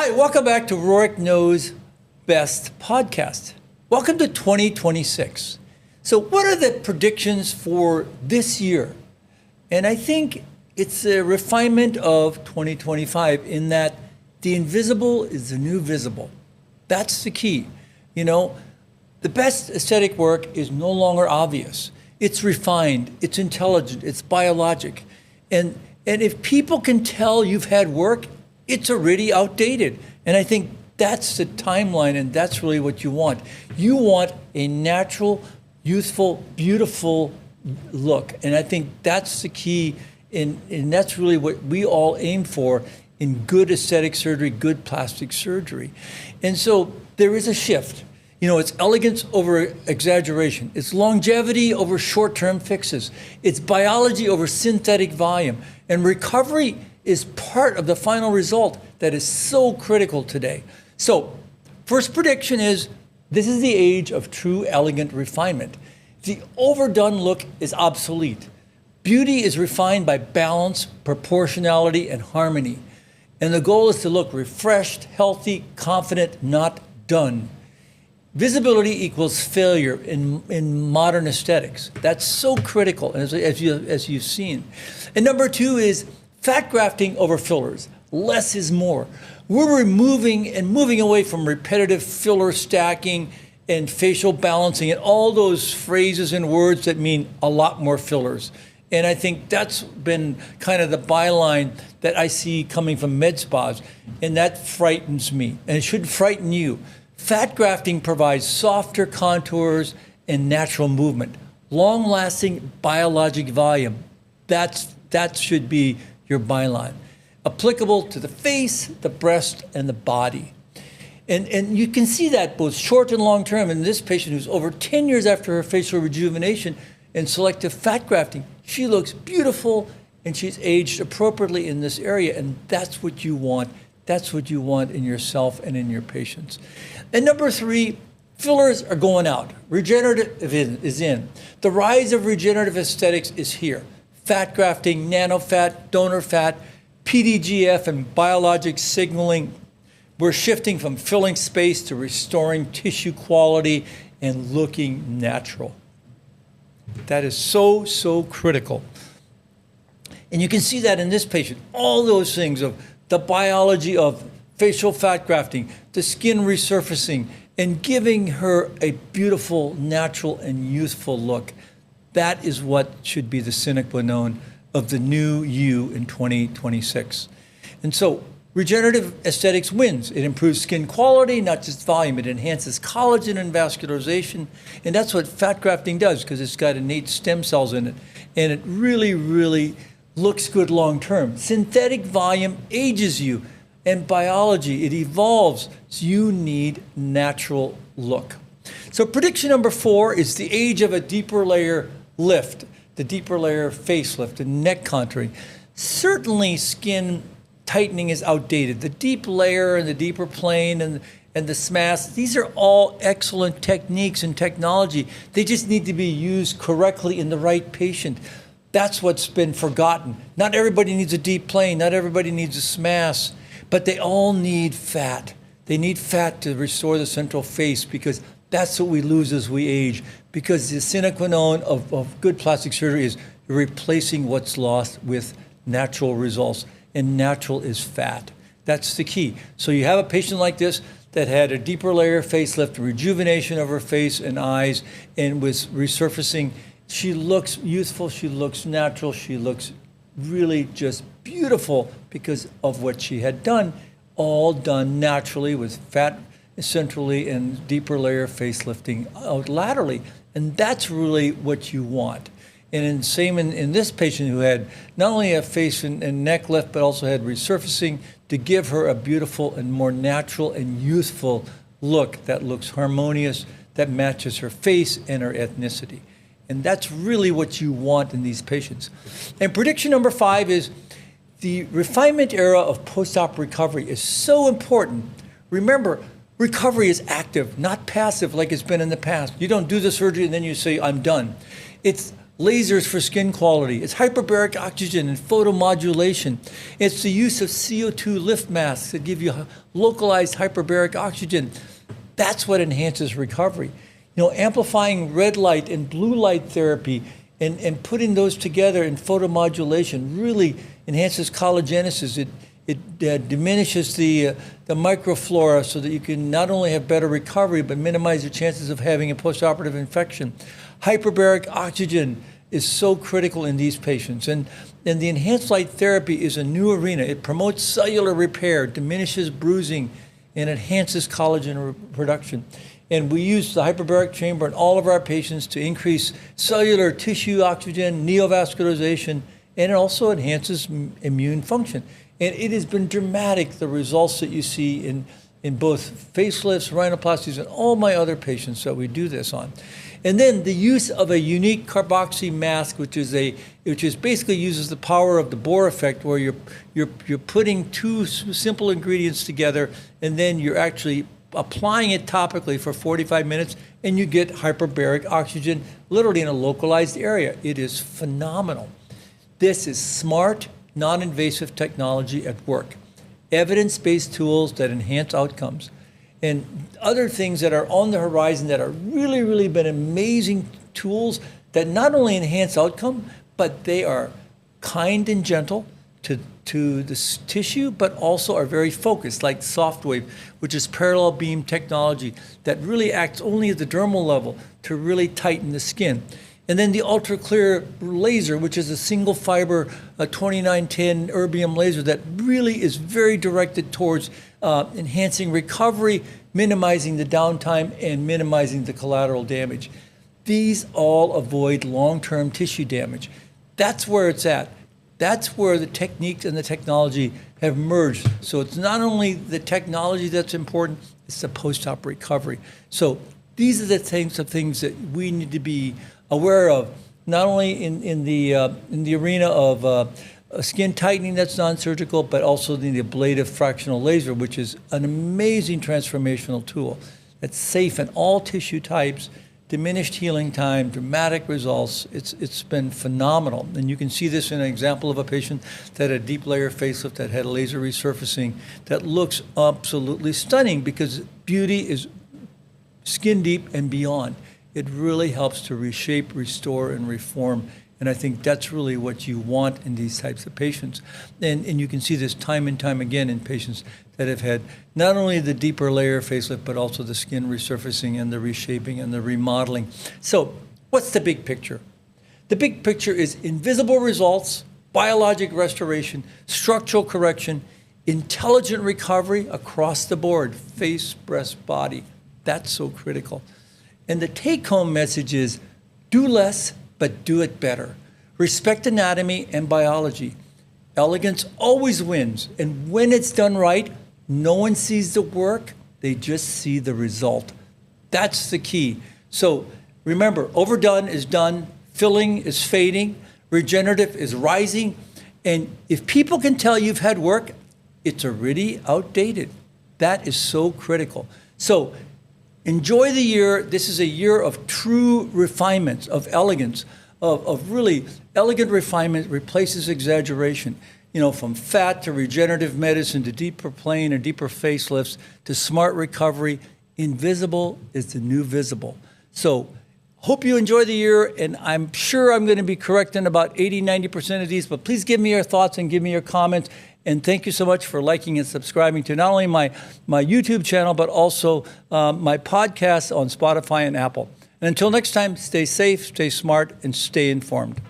Hi, welcome back to Rorik Knows Best podcast. Welcome to 2026. So what are the predictions for this year? And I think it's a refinement of 2025 in that the invisible is the new visible. That's the key. You know, the best aesthetic work is no longer obvious. It's refined, it's intelligent, it's biologic. And if people can tell you've had work, it's already outdated. And I think that's the timeline, and that's really what you want. You want a natural, youthful, beautiful look. And I think that's the key, and that's really what we all aim for in good aesthetic surgery, good plastic surgery. And so there is a shift. You know, it's elegance over exaggeration. It's longevity over short-term fixes. It's biology over synthetic volume. And recovery is part of the final result that is so critical today. So, first prediction is, this is the age of true elegant refinement. The overdone look is obsolete. Beauty is refined by balance, proportionality, and harmony. And the goal is to look refreshed, healthy, confident, not done. Visibility equals failure in modern aesthetics. That's so critical, as you've seen. And number two is fat grafting over fillers. Less is more. We're removing and moving away from repetitive filler stacking and facial balancing and all those phrases and words that mean a lot more fillers. And I think that's been kind of the byline that I see coming from med spas, and that frightens me, and it should frighten you. Fat grafting provides softer contours and natural movement, long-lasting biologic volume. That should be your byline. Applicable to the face, the breast, and the body. And you can see that both short and long term in this patient who's over 10 years after her facial rejuvenation and selective fat grafting. She looks beautiful, and she's aged appropriately in this area, and that's what you want. That's what you want in yourself and in your patients. And number three, fillers are going out. Regenerative is in. The rise of regenerative aesthetics is here. Fat grafting, nanofat, donor fat, PDGF, and biologic signaling. We're shifting from filling space to restoring tissue quality and looking natural. That is so, so critical. And you can see that in this patient. All those things of the biology of facial fat grafting, the skin resurfacing, and giving her a beautiful, natural, and youthful look. That is what should be the sine qua non of the new you in 2026. And so regenerative aesthetics wins. It improves skin quality, not just volume. It enhances collagen and vascularization. And that's what fat grafting does, because it's got innate stem cells in it. And it really, really looks good long term. Synthetic volume ages you. And biology, it evolves. So you need natural look. So prediction number 4 is the age of a deeper layer lift, the deeper layer facelift and neck contouring. Certainly skin tightening is outdated. The deep layer and the deeper plane and the SMAS, these are all excellent techniques and technology. They just need to be used correctly in the right patient. That's what's been forgotten. Not everybody needs a deep plane. Not everybody needs a SMAS. But they all need fat. They need fat to restore the central face, because that's what we lose as we age. Because the sine qua non of good plastic surgery is replacing what's lost with natural results. And natural is fat. That's the key. So you have a patient like this that had a deeper layer facelift, rejuvenation of her face and eyes, and was resurfacing. She looks youthful, she looks natural, she looks really just beautiful because of what she had done, all done naturally with fat centrally and deeper layer facelifting out laterally. And that's really what you want. And same in this patient who had not only a face and neck lift, but also had resurfacing to give her a beautiful and more natural and youthful look that looks harmonious, that matches her face and her ethnicity. And that's really what you want in these patients. And prediction number 5 is the refinement era of post-op recovery is so important. Remember, recovery is active, not passive like it's been in the past. You don't do the surgery and then you say, I'm done. It's lasers for skin quality. It's hyperbaric oxygen and photomodulation. It's the use of CO2 lift masks that give you localized hyperbaric oxygen. That's what enhances recovery. Amplifying red light and blue light therapy and putting those together in photomodulation really enhances collagenesis. It diminishes the microflora so that you can not only have better recovery, but minimize your chances of having a postoperative infection. Hyperbaric oxygen is so critical in these patients. And the enhanced light therapy is a new arena. It promotes cellular repair, diminishes bruising, and enhances collagen production. And we use the hyperbaric chamber in all of our patients to increase cellular tissue oxygen, neovascularization, and it also enhances immune function. And it has been dramatic, the results that you see in both facelifts, rhinoplasties, and all my other patients that we do this on. And then the use of a unique carboxy mask, which basically uses the power of the Bohr effect, where you're putting two simple ingredients together, and then you're actually applying it topically for 45 minutes, and you get hyperbaric oxygen literally in a localized area. It is phenomenal. This is smart, non-invasive technology at work. Evidence-based tools that enhance outcomes. And other things that are on the horizon that are really, really been amazing tools that not only enhance outcome, but they are kind and gentle to the tissue, but also are very focused, like SoftWave, which is parallel beam technology that really acts only at the dermal level to really tighten the skin. And then the ultra clear laser, which is a single fiber 2910 erbium laser that really is very directed towards enhancing recovery, minimizing the downtime, and minimizing the collateral damage. These all avoid long-term tissue damage. That's where it's at. That's where the techniques and the technology have merged. So it's not only the technology that's important, it's the post-op recovery. So these are the types of things that we need to be aware of, not only in the arena of skin tightening that's non-surgical, but also the ablative fractional laser, which is an amazing transformational tool that's safe in all tissue types, diminished healing time, dramatic results. It's been phenomenal. And you can see this in an example of a patient that had a deep layer facelift that had a laser resurfacing that looks absolutely stunning because beauty is skin deep and beyond. It really helps to reshape, restore, and reform. And I think that's really what you want in these types of patients. And you can see this time and time again in patients that have had not only the deeper layer facelift, but also the skin resurfacing and the reshaping and the remodeling. So what's the big picture? The big picture is invisible results, biologic restoration, structural correction, intelligent recovery across the board, face, breast, body. That's so critical. And the take-home message is, do less, but do it better. Respect anatomy and biology. Elegance always wins. And when it's done right, no one sees the work, they just see the result. That's the key. So remember, overdone is done, filling is fading, regenerative is rising. And if people can tell you've had work, it's already outdated. That is so critical. So enjoy the year. This is a year of true refinements, of elegance, of really elegant refinement replaces exaggeration. From fat to regenerative medicine to deeper plane or deeper facelifts to smart recovery. Invisible is the new visible. So hope you enjoy the year, and I'm sure I'm going to be correct in about 80-90% of these, but please give me your thoughts and give me your comments. And thank you so much for liking and subscribing to not only my YouTube channel, but also my podcast on Spotify and Apple. And until next time, stay safe, stay smart, and stay informed.